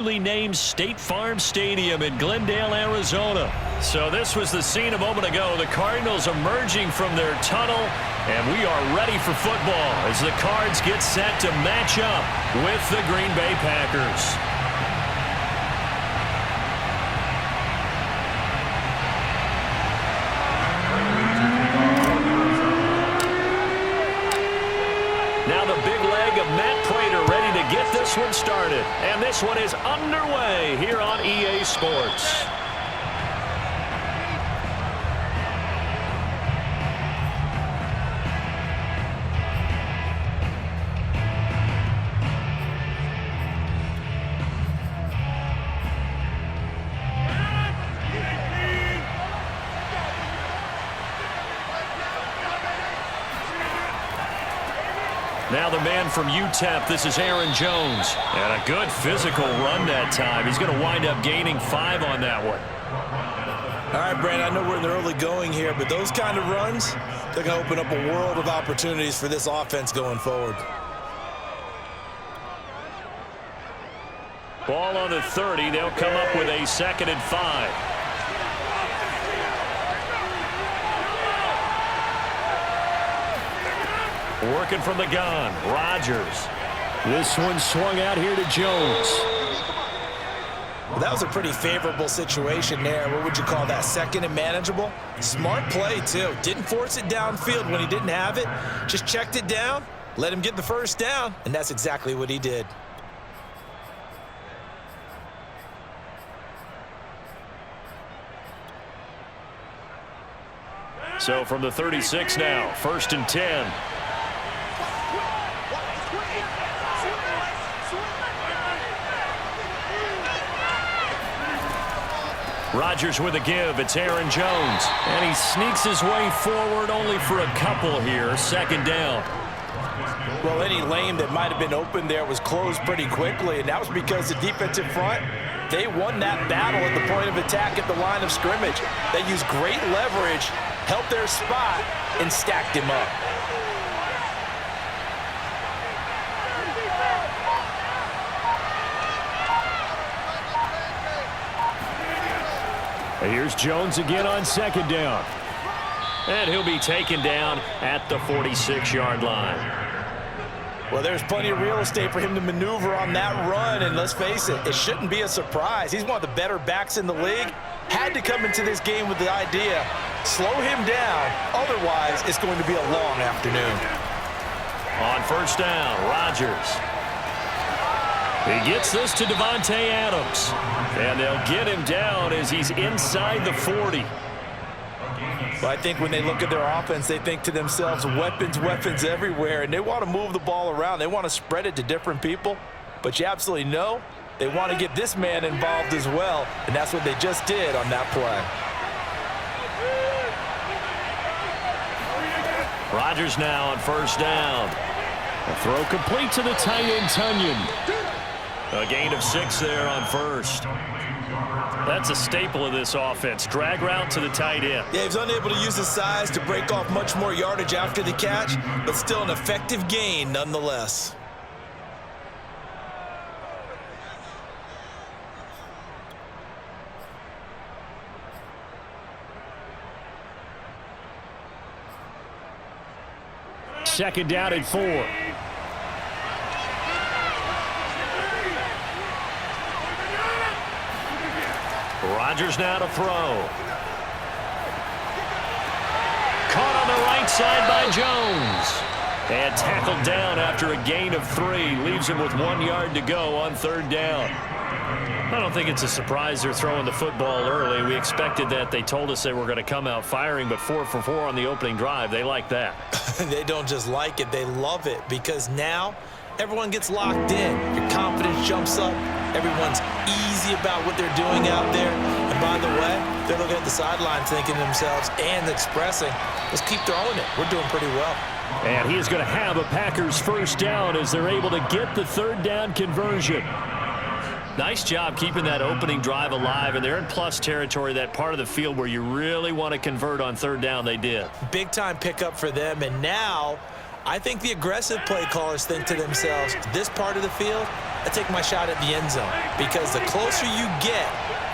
named State Farm Stadium in Glendale, Arizona. So this was the scene a moment ago. The Cardinals emerging from their tunnel, and we are ready for football as the Cards get set to match up with the Green Bay Packers. Now the big leg of Matt Prater ready to get this one started. And this one is underway here on EA Sports. Now the man from UTEP, this is Aaron Jones. And a good physical run that time. He's going to wind up gaining 5 on that one. All right, Brandon, I know we're in the early going here, but those kind of runs, they're going to open up a world of opportunities for this offense going forward. Ball on the 30. They'll come up with a 2nd and 5. Working from the gun, Rodgers. This one swung out here to Jones. Well, that was a pretty favorable situation there. What would you call that, 2nd and manageable? Smart play, too. Didn't force it downfield when he didn't have it. Just checked it down, let him get the first down, and that's exactly what he did. So from the 36 now, 1st and 10. Rodgers with a give. It's Aaron Jones. And he sneaks his way forward only for a couple here. 2nd down. Well, any lane that might have been open there was closed pretty quickly, and that was because the defensive front, they won that battle at the point of attack at the line of scrimmage. They used great leverage, helped their spot, and stacked him up. Here's Jones again on 2nd down. And he'll be taken down at the 46-yard line. Well, there's plenty of real estate for him to maneuver on that run, and let's face it, it shouldn't be a surprise. He's one of the better backs in the league. Had to come into this game with the idea, slow him down, otherwise it's going to be a long afternoon. On 1st down, Rodgers. He gets this to Devontae Adams. And they'll get him down as he's inside the 40. Well, I think when they look at their offense, they think to themselves, weapons, weapons everywhere, and they want to move the ball around. They want to spread it to different people. But you absolutely know they want to get this man involved as well, and that's what they just did on that play. Rodgers now on 1st down. A throw complete to the tight end, Tunyon. A gain of 6 there on 1st. That's a staple of this offense. Drag route to the tight end. Yeah, he was unable to use his size to break off much more yardage after the catch, but still an effective gain nonetheless. Second down and 4. Rodgers now to throw. Caught on the right side by Jones. And tackled down after a gain of 3. Leaves him with 1 yard to go on 3rd down. I don't think it's a surprise they're throwing the football early. We expected that. They told us they were going to come out firing, but 4 for 4 on the opening drive. They like that. They don't just like it, they love it, because now everyone gets locked in. Your confidence jumps up. Everyone's easy about what they're doing out there. And by the way, they're looking at the sideline thinking to themselves and expressing, let's keep throwing it. We're doing pretty well. And he is going to have a Packers 1st down as they're able to get the 3rd down conversion. Nice job keeping that opening drive alive, and they're in plus territory, that part of the field where you really want to convert on 3rd down. They did. Big-time pickup for them, and now I think the aggressive play callers think to themselves, this part of the field, I take my shot at the end zone because the closer you get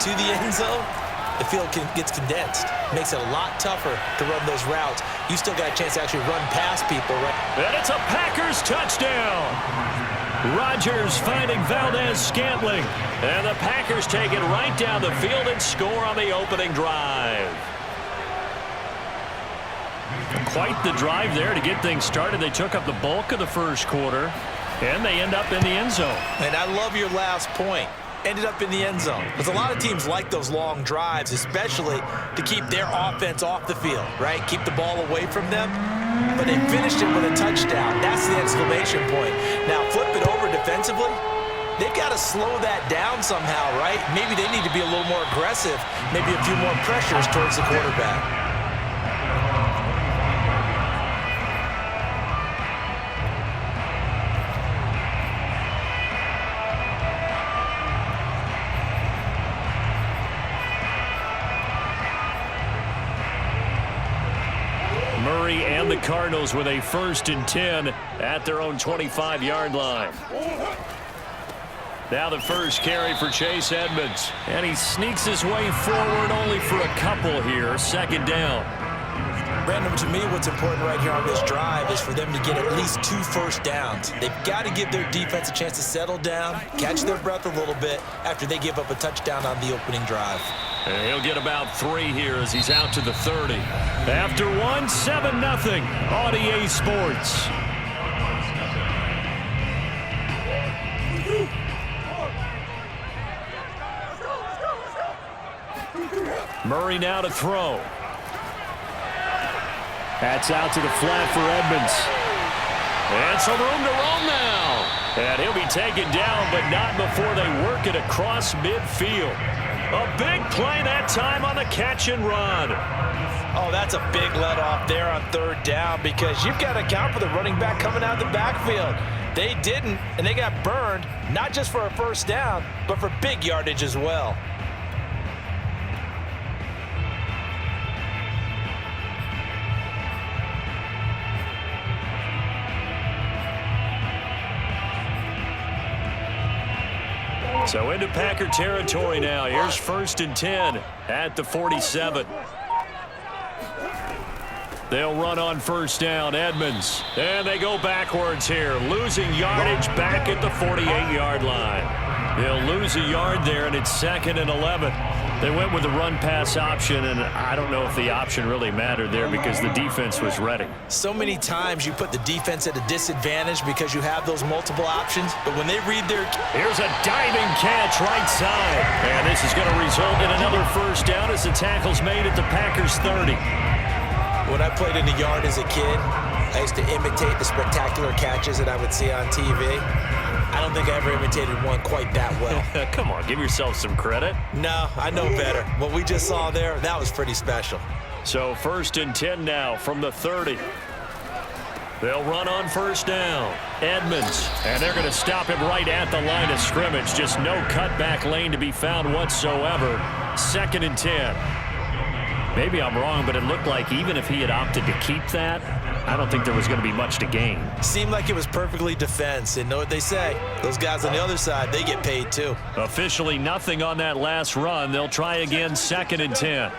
to the end zone, the field gets condensed. Makes it a lot tougher to run those routes. You still got a chance to actually run past people, right? And it's a Packers touchdown. Rodgers finding Valdez-Scantling. And the Packers take it right down the field and score on the opening drive. Quite the drive there to get things started. They took up the bulk of the first quarter, and they end up in the end zone. And I love your last point. Ended up in the end zone. Because a lot of teams like those long drives, especially to keep their offense off the field, right? Keep the ball away from them. But they finished it with a touchdown. That's the exclamation point. Now, flip it over defensively. They've got to slow that down somehow, right? Maybe they need to be a little more aggressive. Maybe a few more pressures towards the quarterback. Murray and the Cardinals with a 1st and 10 at their own 25-yard line. Now the first carry for Chase Edmonds. And he sneaks his way forward only for a couple here. 2nd down. Brandon, to me, what's important right here on this drive is for them to get at least 2 first downs. They've got to give their defense a chance to settle down, catch their breath a little bit after they give up a touchdown on the opening drive. And he'll get about 3 here as he's out to the 30. After 1, 7-0 on EA Sports. Murray now to throw. That's out to the flat for Edmonds. And some room to roam now. And he'll be taken down, but not before they work it across midfield. A big play that time on the catch and run. Oh, that's a big let off there on 3rd down because you've got to account for the running back coming out of the backfield. They didn't, and they got burned, not just for a 1st down, but for big yardage as well. So into Packer territory now. Here's 1st and 10 at the 47. They'll run on 1st down. Edmonds. And they go backwards here. Losing yardage back at the 48-yard line. They'll lose a yard there, and it's 2nd and 11. They went with the run-pass option, and I don't know if the option really mattered there because the defense was ready. So many times you put the defense at a disadvantage because you have those multiple options, but when they read their... Here's a diving catch right side. And this is going to result in another 1st down as the tackle's made at the Packers' 30. When I played in the yard as a kid, I used to imitate the spectacular catches that I would see on TV. I don't think I ever imitated one quite that well. Come on, give yourself some credit. No, I know better. What we just saw there, that was pretty special. So 1st and 10 now from the 30. They'll run on 1st down. Edmonds, and they're going to stop him right at the line of scrimmage. Just no cutback lane to be found whatsoever. 2nd and 10. Maybe I'm wrong, but it looked like even if he had opted to keep that, I don't think there was going to be much to gain. Seemed like it was perfectly defense. And know what they say? Those guys on the other side, they get paid too. Officially nothing on that last run. They'll try again 2nd and 10.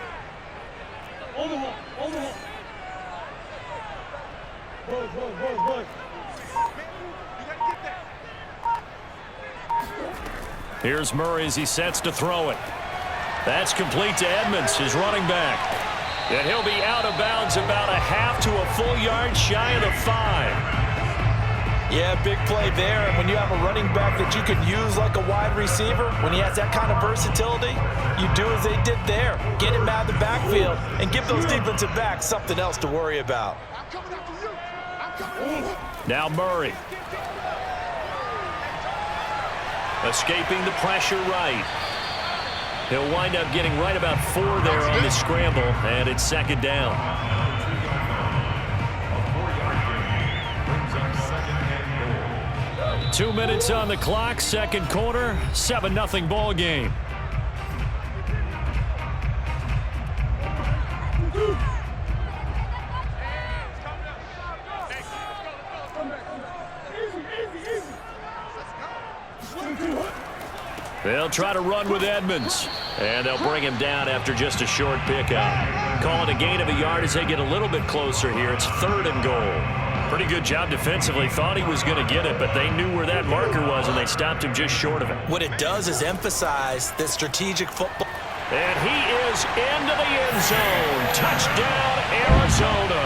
Here's Murray as he sets to throw it. That's complete to Edmonds, his running back. And he'll be out of bounds about a half to a full yard shy of the 5. Yeah, big play there. And when you have a running back that you can use like a wide receiver, when he has that kind of versatility, you do as they did there. Get him out of the backfield and give those defensive backs something else to worry about. Now Murray. Escaping the pressure right. He'll wind up getting right about 4 there on the scramble, and it's 2nd down. Two minutes on the clock, 2nd quarter, 7-0 ball game. They'll try to run with Edmonds. And they'll bring him down after just a short pickup. Call it a gain of a yard as they get a little bit closer here. It's 3rd and goal. Pretty good job defensively. Thought he was going to get it, but they knew where that marker was, and they stopped him just short of it. What it does is emphasize that strategic football. And he is into the end zone. Touchdown, Arizona.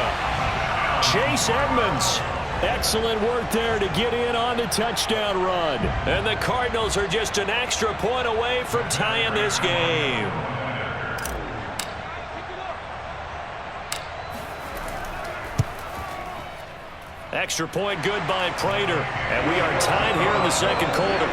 Chase Edmonds. Excellent work there to get in on the touchdown run. And the Cardinals are just an extra point away from tying this game. Extra point good by Prater. And we are tied here in the second quarter.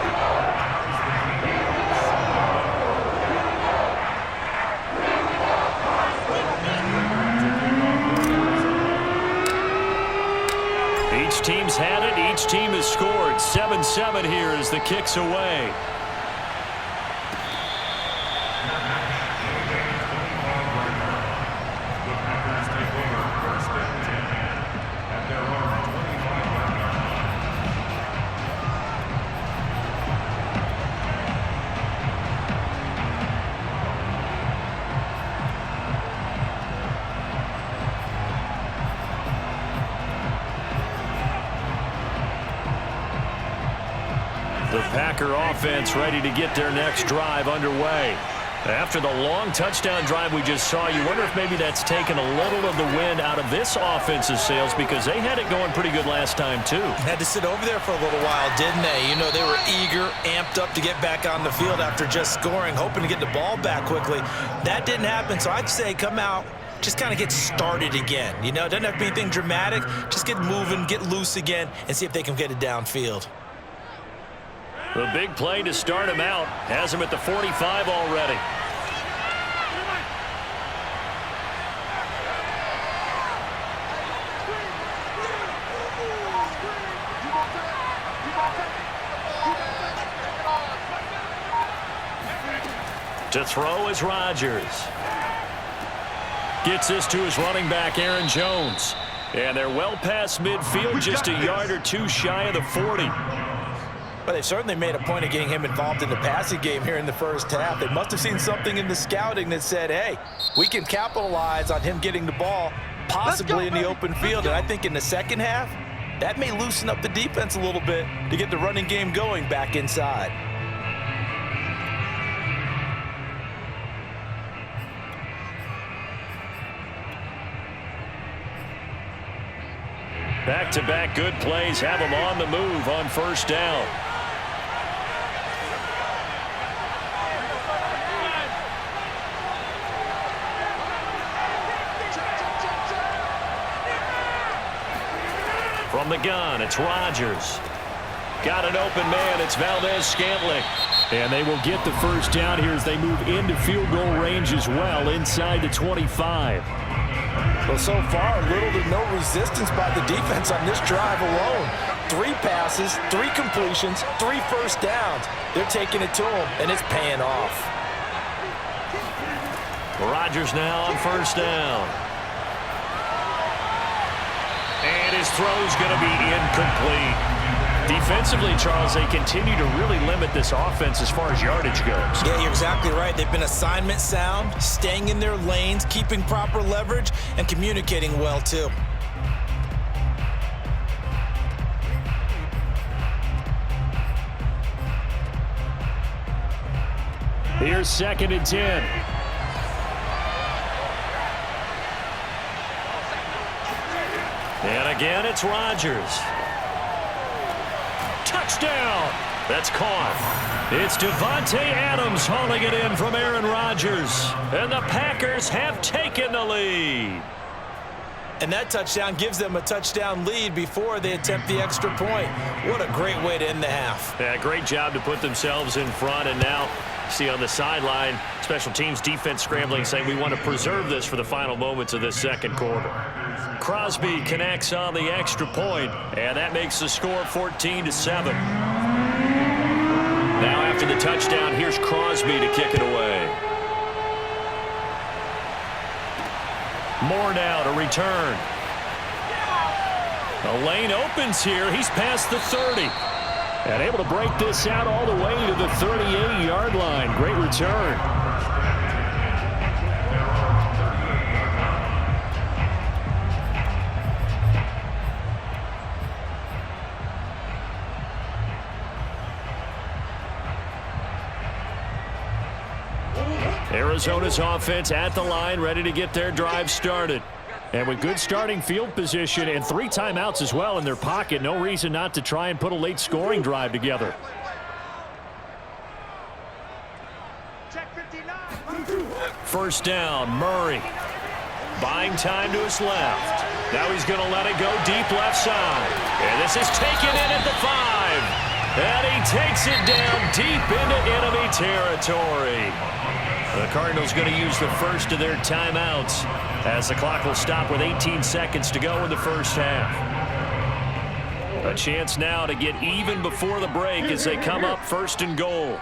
Each team's had it. Each team has scored. 7-7 here as the kick's away. The Packer offense ready to get their next drive underway. After the long touchdown drive we just saw, you wonder if maybe that's taken a little of the wind out of this offense's sails because they had it going pretty good last time too. Had to sit over there for a little while, didn't they? You know, they were eager, amped up to get back on the field after just scoring, hoping to get the ball back quickly. That didn't happen, so I'd say come out, just kind of get started again. You know, it doesn't have to be anything dramatic. Just get moving, get loose again, and see if they can get it downfield. The big play to start him out has him at the 45 already. To throw is Rodgers. Gets this to his running back, Aaron Jones. And they're well past midfield, just a yard or two shy of the 40. But they certainly made a point of getting him involved in the passing game here in the first half. They must have seen something in the scouting that said, hey, we can capitalize on him getting the ball, possibly in the open field. And I think in the second half, that may loosen up the defense a little bit to get the running game going back inside. Back-to-back good plays have him on the move on first down. From the gun, it's Rodgers. Got an open man. It's Valdez-Scantling. And they will get the first down here as they move into field goal range as well, inside the 25. Well, so far, little to no resistance by the defense on this drive alone. 3 passes, 3 completions, 3 first downs. They're taking it to them, and it's paying off. Rodgers now on first down. And his throw's going to be incomplete. Defensively, Charles, they continue to really limit this offense as far as yardage goes. Yeah, you're exactly right. They've been assignment sound, staying in their lanes, keeping proper leverage, and communicating well, too. Here's 2nd and 10. And again, it's Rodgers. Touchdown! That's caught. It's Devontae Adams hauling it in from Aaron Rodgers. And the Packers have taken the lead. And that touchdown gives them a touchdown lead before they attempt the extra point. What a great way to end the half. Yeah, great job to put themselves in front. And now, see on the sideline, special teams defense scrambling, saying we want to preserve this for the final moments of this second quarter. Crosby connects on the extra point, and that makes the score 14-7. Now after the touchdown, here's Crosby to kick it away. Moore now to return. The lane opens here. He's past the 30. And able to break this out all the way to the 38-yard line. Great return. Arizona's offense at the line, ready to get their drive started. And with good starting field position and 3 timeouts as well in their pocket, no reason not to try and put a late scoring drive together. First down, Murray. Buying time to his left. Now he's going to let it go deep left side. And this is taken in at the 5. And he takes it down deep into enemy territory. The Cardinals going to use the first of their timeouts as the clock will stop with 18 seconds to go in the first half. A chance now to get even before the break as they come up first and goal.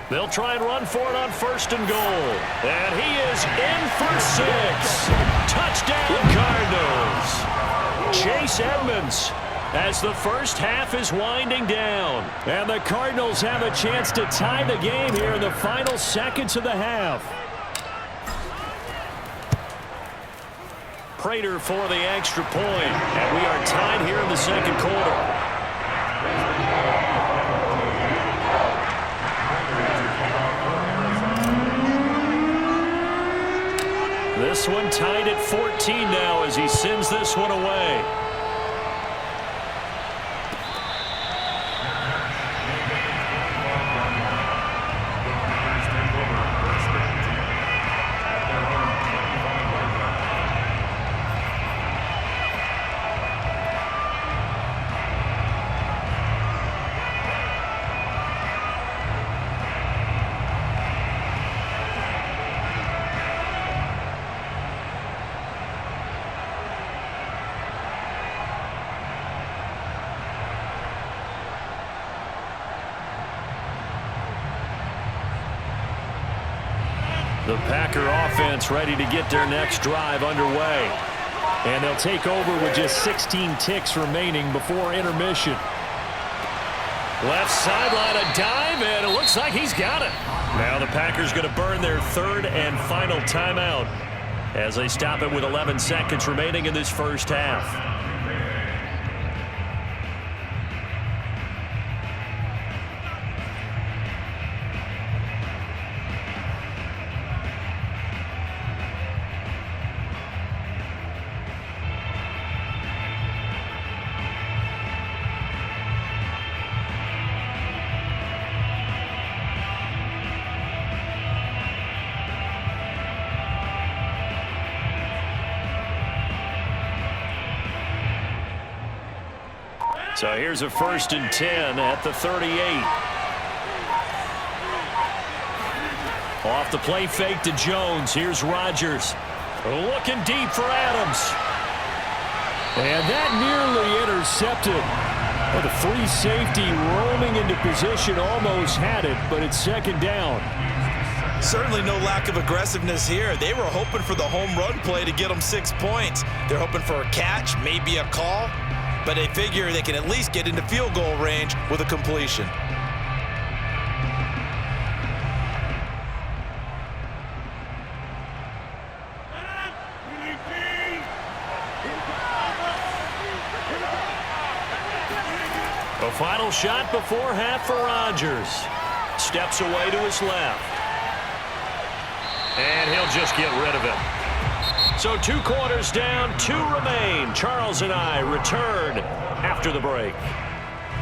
They'll try and run for it on first and goal. And he is in for 6. Touchdown Cardinals. Chase Edmonds as the first half is winding down. And the Cardinals have a chance to tie the game here in the final seconds of the half. Prater for the extra point. And we are tied here in the second quarter. This one tied at 14 now as he sends this one away. The Packer offense ready to get their next drive underway. And they'll take over with just 16 ticks remaining before intermission. Left sideline, a dive, and it looks like he's got it. Now the Packers going to burn their third and final timeout as they stop it with 11 seconds remaining in this first half. So here's a 1st and 10 at the 38. Off the play fake to Jones. Here's Rodgers. Looking deep for Adams. And that nearly intercepted. Well, the free safety roaming into position almost had it, but it's second down. Certainly no lack of aggressiveness here. They were hoping for the home run play to get them 6 points. They're hoping for a catch, maybe a call. But they figure they can at least get into field goal range with a completion. A final shot before half for Rodgers. Steps away to his left. And he'll just get rid of it. So 2 quarters down, 2 remain. Charles and I return after the break.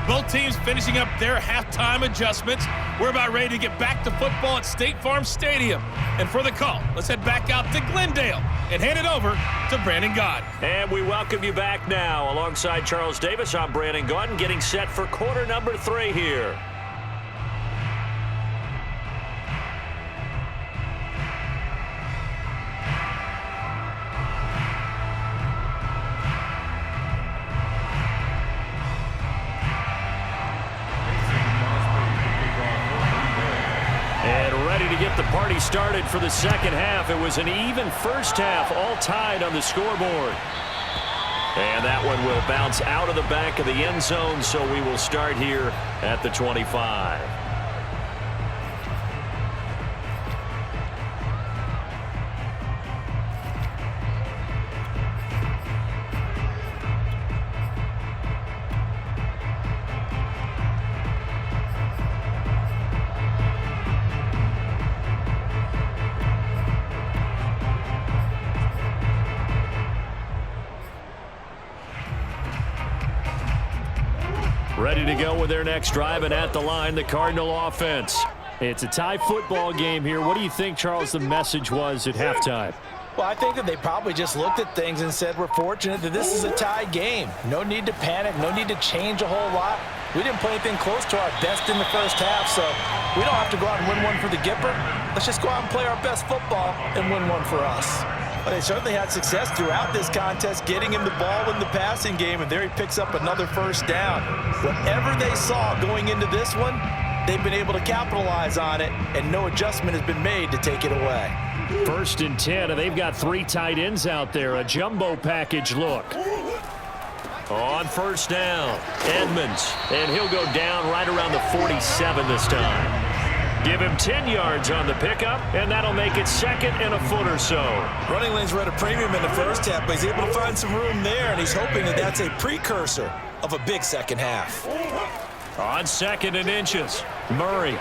Both teams finishing up their halftime adjustments. We're about ready to get back to football at State Farm Stadium. And for the call, let's head back out to Glendale and hand it over to Brandon Gaudin. And we welcome you back now. Alongside Charles Davis, I'm Brandon Gaudin, getting set for quarter number 3 here. Get the party started for the second half. It was an even first half, all tied on the scoreboard. And that one will bounce out of the back of the end zone, so we will start here at the 25. Ready to go with their next drive, and at the line, the Cardinal offense. It's a tie football game here. What do you think, Charles, the message was at halftime? Well, I think that they probably just looked at things and said, we're fortunate that this is a tie game. No need to panic, no need to change a whole lot. We didn't play anything close to our best in the first half, so we don't have to go out and win one for the Gipper. Let's just go out and play our best football and win one for us. But they certainly had success throughout this contest, getting him the ball in the passing game, and there he picks up another first down. Whatever they saw going into this one, they've been able to capitalize on it, and no adjustment has been made to take it away. 1st and 10, and they've got 3 tight ends out there. A jumbo package look. On 1st down, Edmonds, and he'll go down right around the 47 this time. Give him 10 yards on the pickup, and that'll make it 2nd and a foot or so. Running lanes were at a premium in the first half, but he's able to find some room there, and he's hoping that that's a precursor of a big second half. On 2nd and inches, Murray.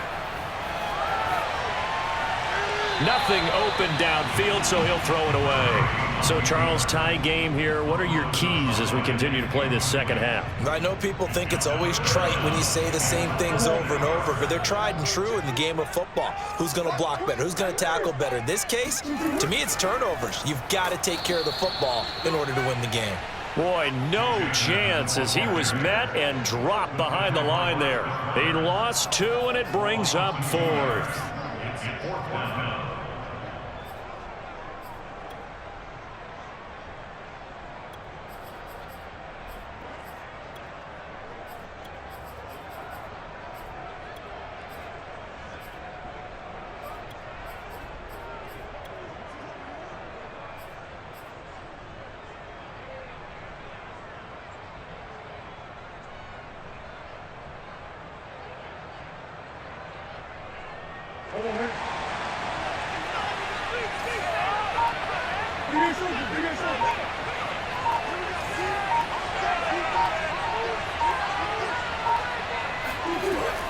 Nothing open downfield, so he'll throw it away. So, Charles, tie game here. What are your keys as we continue to play this second half? I know people think it's always trite when you say the same things over and over, but they're tried and true in the game of football. Who's going to block better? Who's going to tackle better? In this case, to me, it's turnovers. You've got to take care of the football in order to win the game. Boy, no chance as he was met and dropped behind the line there. He lost 2, and it brings up 4th.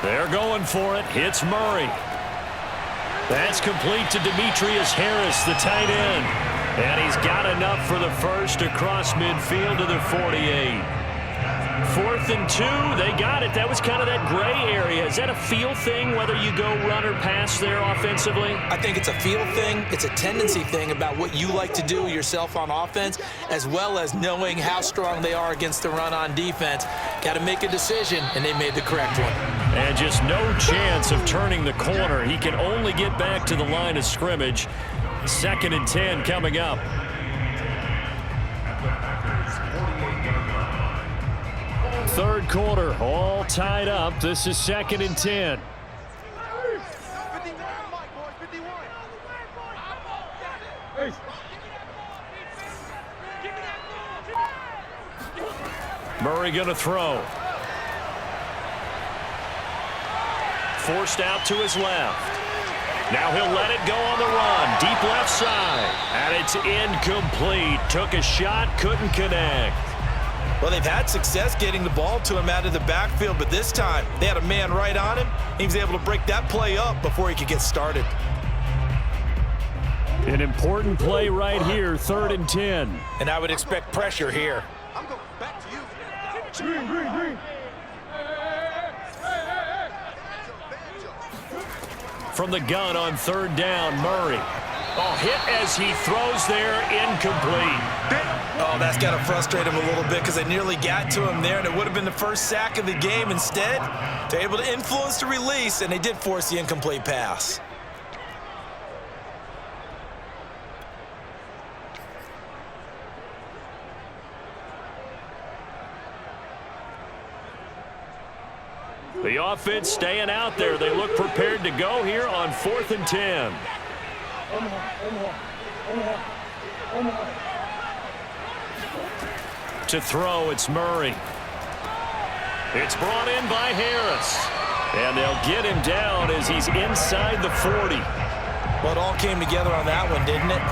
They're going for it. Hits Murray. That's complete to Demetrius Harris, the tight end. And he's got enough for the first across midfield to the 48. 4th and 2, they got it. That was kind of that gray area. Is that a feel thing, whether you go run or pass there offensively? I think it's a feel thing. It's a tendency thing about what you like to do yourself on offense, as well as knowing how strong they are against the run on defense. Got to make a decision, and they made the correct one. And just no chance of turning the corner. He can only get back to the line of scrimmage. 2nd and 10 coming up. Third quarter, all tied up. This is 2nd and 10. Murray going to throw. Forced out to his left. Now he'll let it go on the run. Deep left side. And it's incomplete. Took a shot, couldn't connect. Well, they've had success getting the ball to him out of the backfield, but this time they had a man right on him. He was able to break that play up before he could get started. An important play right here, 3rd and 10. And I would expect pressure here. I'm going back to you. Green. From the gun on 3rd down, Murray. Oh, hit as he throws there, incomplete. Oh, that's got to frustrate him a little bit because they nearly got to him there, and it would have been the first sack of the game. Instead, they're able to influence the release, and they did force the incomplete pass. The offense staying out there. They look prepared to go here on 4th and 10. To throw, it's Murray. It's brought in by Harris. And they'll get him down as he's inside the 40. Well, it all came together on that one, didn't it?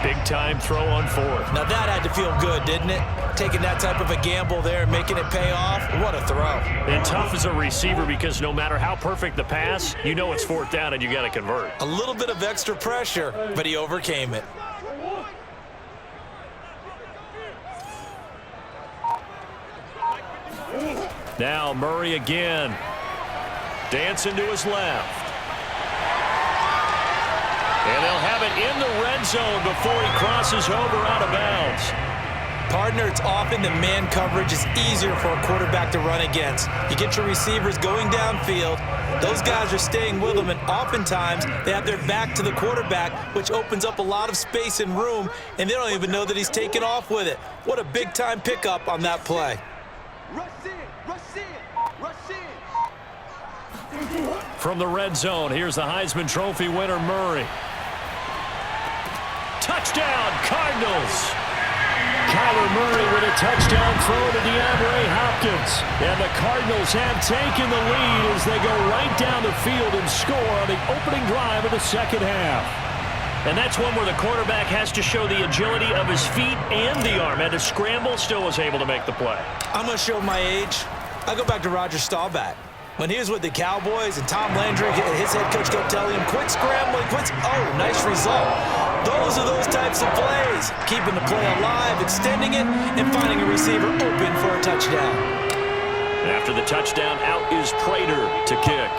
Big-time throw on fourth. Now that had to feel good, didn't it? Taking that type of a gamble there and making it pay off. What a throw. And tough as a receiver because no matter how perfect the pass, you know it's fourth down and you got to convert. A little bit of extra pressure, but he overcame it. Now Murray again. Dancing to his left. And they'll have it in the red zone before he crosses over out of bounds. Partner, it's often the man coverage is easier for a quarterback to run against. You get your receivers going downfield. Those guys are staying with them, and oftentimes they have their back to the quarterback, which opens up a lot of space and room, and they don't even know that he's taken off with it. What a big-time pickup on that play. Rush in, rush in, rush in. From the red zone, here's the Heisman Trophy winner, Murray. Touchdown, Cardinals! Kyler Murray with a touchdown throw to DeAndre Hopkins. And the Cardinals have taken the lead as they go right down the field and score on the opening drive of the second half. And that's one where the quarterback has to show the agility of his feet and the arm. Had to scramble, still was able to make the play. I'm going to show my age. I go back to Roger Staubach. When he was with the Cowboys and Tom Landry, his head coach kept telling him, quit scrambling, quit. Oh, nice result. Those are those types of plays. Keeping the play alive, extending it, and finding a receiver open for a touchdown. After the touchdown, out is Prater to kick.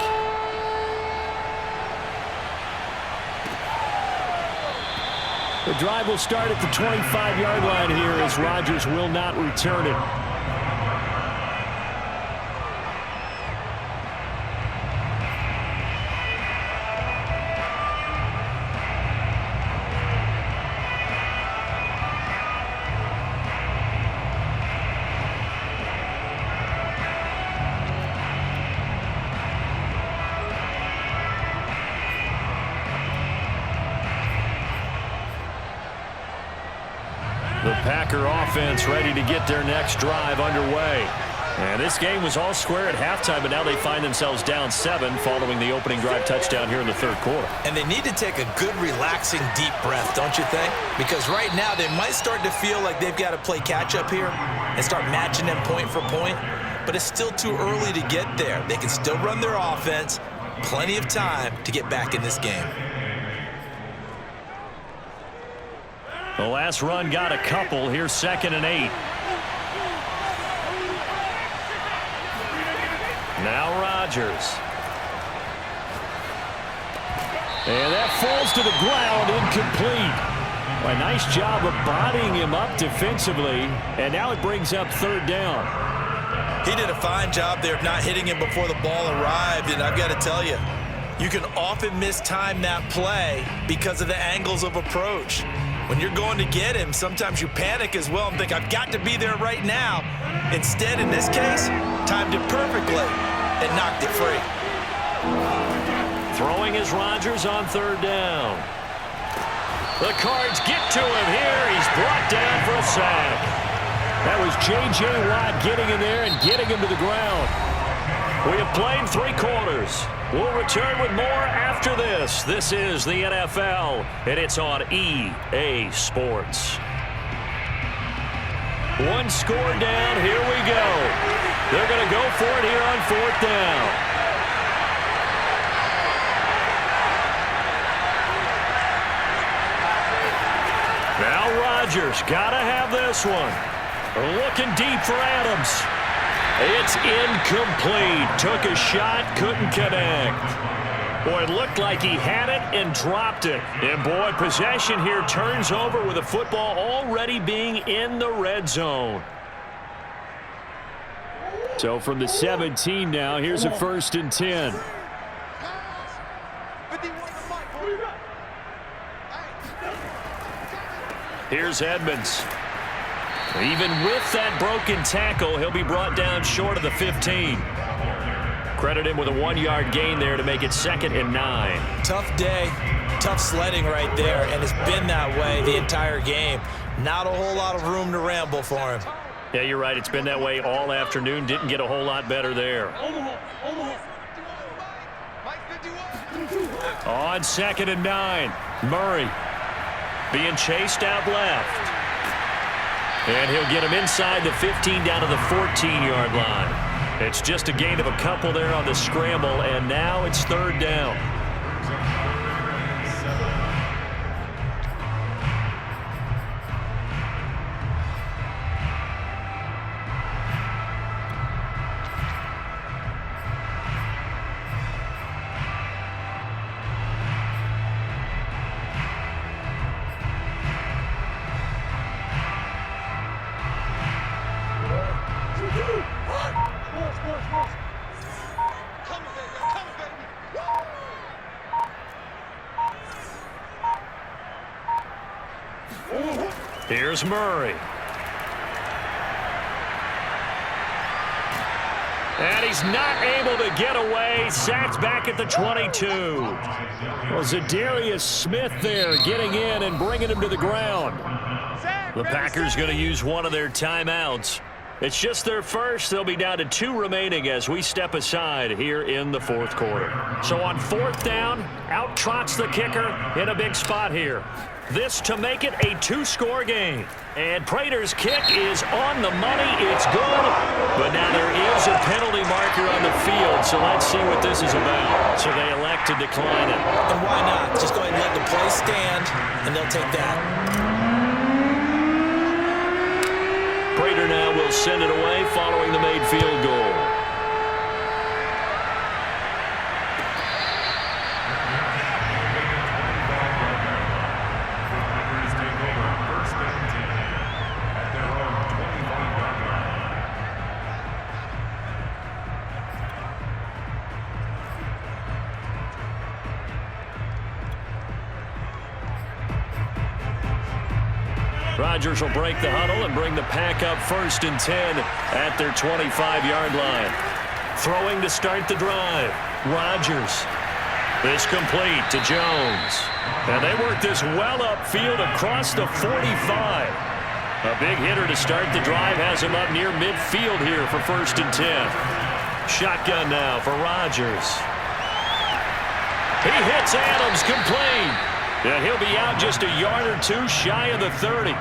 The drive will start at the 25-yard line here as Rodgers will not return it. The Packer offense ready to get their next drive underway. And this game was all square at halftime, but now they find themselves down 7 following the opening drive touchdown here in the third quarter. And they need to take a good, relaxing, deep breath, don't you think? Because right now they might start to feel like they've got to play catch-up here and start matching them point for point. But it's still too early to get there. They can still run their offense. Plenty of time to get back in this game. The last run got a couple. Here's 2nd and 8. Now Rodgers. And that falls to the ground, incomplete. A nice job of bodying him up defensively. And now it brings up 3rd down. He did a fine job there of not hitting him before the ball arrived. And I've got to tell you, you can often mistime that play because of the angles of approach. When you're going to get him, sometimes you panic as well and think, I've got to be there right now. Instead, in this case, timed it perfectly and knocked it free. Throwing is Rodgers on 3rd down. The Cards get to him here. He's brought down for a sack. That was J.J. Watt getting in there and getting him to the ground. We have played 3 quarters. We'll return with more after this. This is the NFL, and it's on EA Sports. 1 score down. Here we go. They're going to go for it here on 4th down. Now Rodgers got to have this one. Looking deep for Adams. It's incomplete. Took a shot, couldn't connect. Boy, it looked like he had it and dropped it. And boy, possession here turns over with the football already being in the red zone. So from the 17 now, here's a 1st and 10. Here's Edmonds. Even with that broken tackle, he'll be brought down short of the 15. Credit him with a 1-yard gain there to make it 2nd and 9. Tough day, tough sledding right there, and it's been that way the entire game. Not a whole lot of room to ramble for him. Yeah, you're right. It's been that way all afternoon. Didn't get a whole lot better there. On 2nd and 9, Murray being chased out left. And he'll get him inside the 15 down to the 14-yard line. It's just a gain of a couple there on the scramble, and now it's 3rd down. Here's Murray. And he's not able to get away. Sacked back at the 22. Well, Zadarius Smith there getting in and bringing him to the ground. The Packers going to use one of their timeouts. It's just their first. They'll be down to 2 remaining as we step aside here in the 4th quarter. So on 4th down, out trots the kicker in a big spot here. This to make it a 2-score game. And Prater's kick is on the money. It's good. But now there is a penalty marker on the field, so let's see what this is about. So they elect to decline it. And why not? Just go ahead and let the play stand, and they'll take that. Prater now will send it away following the made field goal. Rodgers will break the huddle and bring the Pack up 1st and 10 at their 25-yard line. Throwing to start the drive. Rodgers. This complete to Jones. And they work this well upfield across the 45. A big hitter to start the drive has him up near midfield here for 1st and 10. Shotgun now for Rodgers. He hits Adams complete. Yeah, he'll be out just a yard or 2 shy of the 30.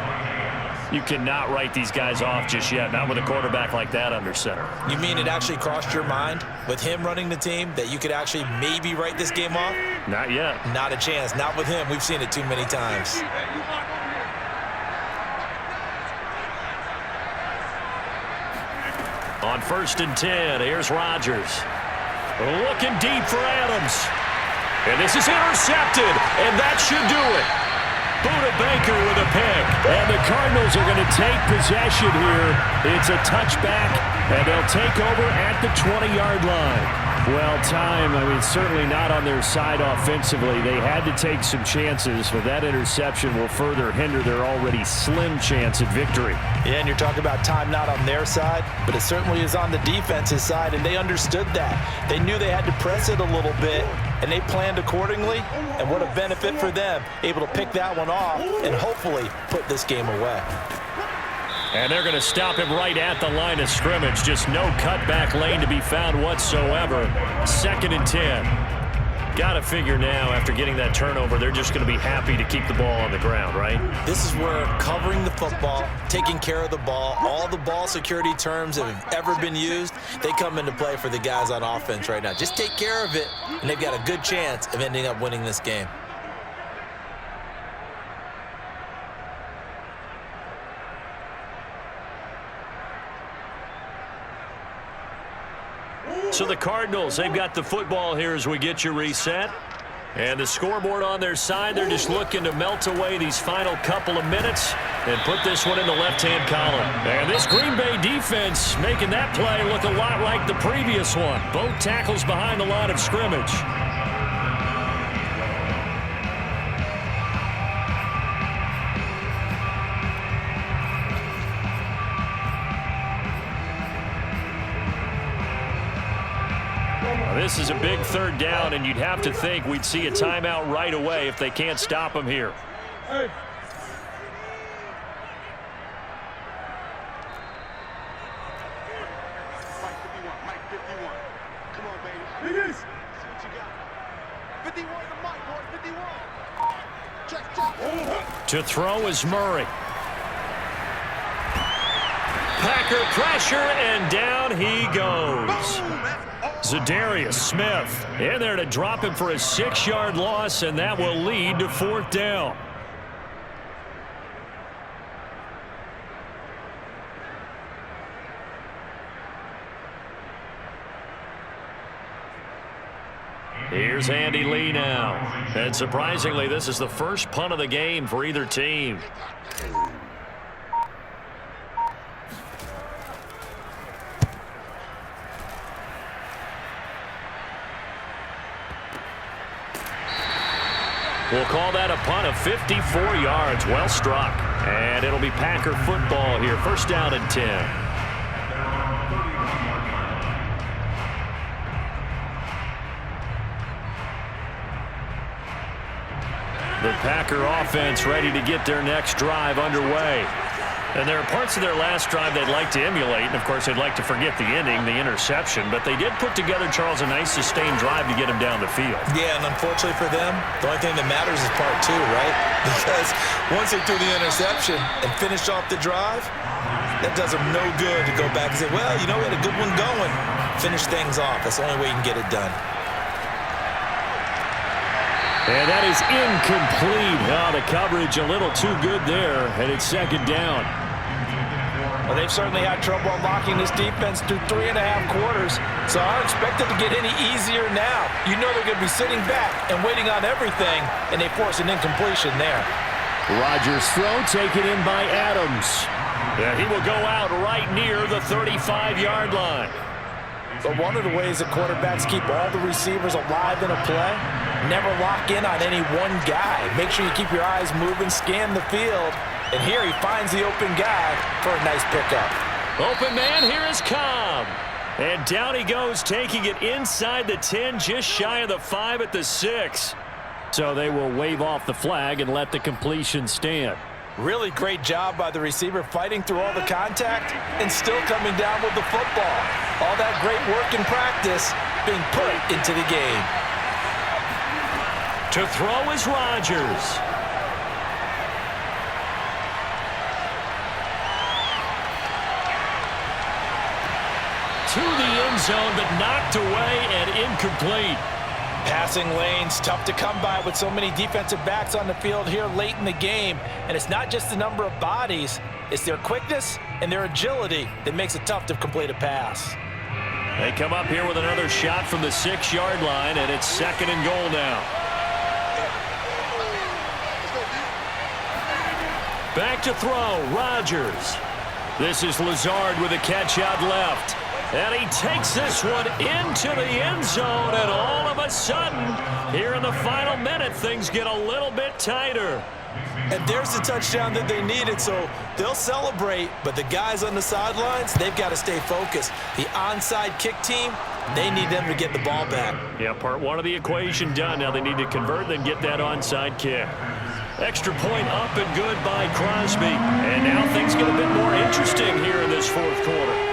You cannot write these guys off just yet, not with a quarterback like that under center. You mean it actually crossed your mind with him running the team that you could actually maybe write this game off? Not yet. Not a chance. Not with him. We've seen it too many times. On 1st and 10, here's Rodgers. Looking deep for Adams. And this is intercepted, and that should do it. Buda Baker with a pick, and the Cardinals are going to take possession here. It's a touchback, and they'll take over at the 20-yard line. Well, certainly not on their side offensively. They had to take some chances, but that interception will further hinder their already slim chance at victory. Yeah, and you're talking about time not on their side, but it certainly is on the defense's side, and they understood that. They knew they had to press it a little bit, and they planned accordingly, and what a benefit for them, able to pick that one off and hopefully put this game away. And they're going to stop him right at the line of scrimmage. Just no cutback lane to be found whatsoever. 2nd and 10. Got to figure now, after getting that turnover, they're just going to be happy to keep the ball on the ground, right? This is where covering the football, taking care of the ball, all the ball security terms that have ever been used, they come into play for the guys on offense right now. Just take care of it, and they've got a good chance of ending up winning this game. So the Cardinals, they've got the football here as we get you reset. And the scoreboard on their side, they're just looking to melt away these final couple of minutes and put this one in the left-hand column. And this Green Bay defense making that play look a lot like the previous one. Both tackles behind the line of scrimmage. This is a big 3rd down, and you'd have to think we'd see a timeout right away if they can't stop him here. To throw is Murray. Packer pressure, and down he goes. Zadarius Smith in there to drop him for a 6-yard loss, and that will lead to 4th down. Here's Andy Lee now. And surprisingly, this is the first punt of the game for either team. We'll call that a punt of 54 yards. Well struck. And it'll be Packer football here. 1st down and 10. The Packer offense ready to get their next drive underway. And there are parts of their last drive they'd like to emulate. And, of course, they'd like to forget the ending, the interception. But they did put together, Charles, a nice sustained drive to get him down the field. Yeah, and unfortunately for them, the only thing that matters is part 2, right? Because once they threw the interception and finished off the drive, that does them no good to go back and say, well, you know, we had a good one going. Finish things off. That's the only way you can get it done. And that is incomplete. Oh, the coverage a little too good there, and it's 2nd down. Well, they've certainly had trouble unlocking this defense through 3.5 quarters, so I don't expect it to get any easier now. You know they're going to be sitting back and waiting on everything, and they force an incompletion there. Rodgers' throw taken in by Adams. Yeah, he will go out right near the 35-yard line. But one of the ways that quarterbacks keep all the receivers alive in a play, never lock in on any one guy. Make sure you keep your eyes moving, scan the field. And here he finds the open guy for a nice pickup. Open man, here is Cobb. And down he goes, taking it inside the 10, just shy of the 5 at the 6. So they will wave off the flag and let the completion stand. Really great job by the receiver fighting through all the contact and still coming down with the football. All that great work in practice being put into the game. To throw is Rodgers. To the end zone, but knocked away and incomplete. Passing lanes, tough to come by with so many defensive backs on the field here late in the game. And it's not just the number of bodies, it's their quickness and their agility that makes it tough to complete a pass. They come up here with another shot from the 6-yard line, and it's 2nd and goal now. Back to throw, Rodgers. This is Lazard with a catch out left. And he takes this one into the end zone, and all of a sudden, here in the final minute, things get a little bit tighter. And there's the touchdown that they needed, so they'll celebrate, but the guys on the sidelines, they've got to stay focused. The onside kick team, they need them to get the ball back. Yeah, part 1 of the equation done. Now they need to convert and get that onside kick. Extra point up and good by Crosby. And now things get a bit more interesting here in this 4th quarter.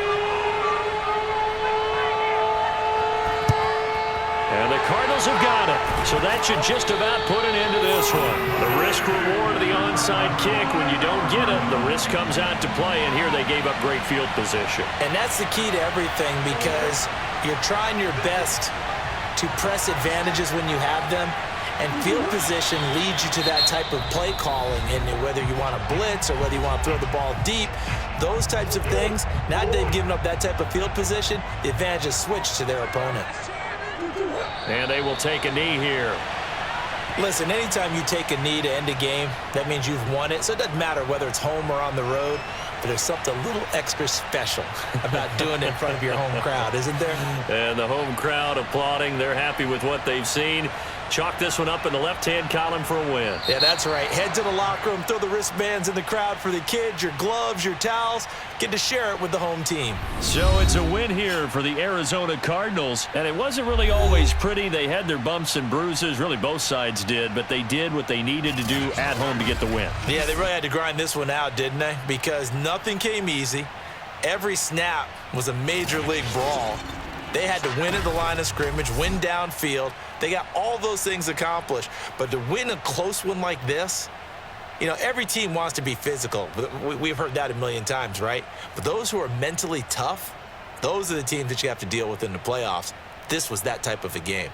And the Cardinals have got it. So that should just about put an end to this one. The risk reward of the onside kick. When you don't get it, the risk comes out to play. And here they gave up great field position. And that's the key to everything, because you're trying your best to press advantages when you have them. And field position leads you to that type of play calling. And whether you want to blitz or whether you want to throw the ball deep, those types of things, now that they've given up that type of field position, the advantage is switched to their opponent. And they will take a knee here. Listen, anytime you take a knee to end a game, that means you've won it. So it doesn't matter whether it's home or on the road, but there's something a little extra special about doing it in front of your home crowd, isn't there? And the home crowd applauding. They're happy with what they've seen. Chalk this one up in the left-hand column for a win. Yeah, that's right. Head to the locker room, throw the wristbands in the crowd for the kids, your gloves, your towels. Get to share it with the home team. So it's a win here for the Arizona Cardinals. And it wasn't really always pretty. They had their bumps and bruises. Really, both sides did. But they did what they needed to do at home to get the win. Yeah, they really had to grind this one out, didn't they? Because nothing came easy. Every snap was a major league brawl. They had to win at the line of scrimmage, win downfield, They got all those things accomplished. But to win a close one like this, you know, every team wants to be physical. We've heard that a million times, right? But those who are mentally tough, those are the teams that you have to deal with in the playoffs. This was that type of a game.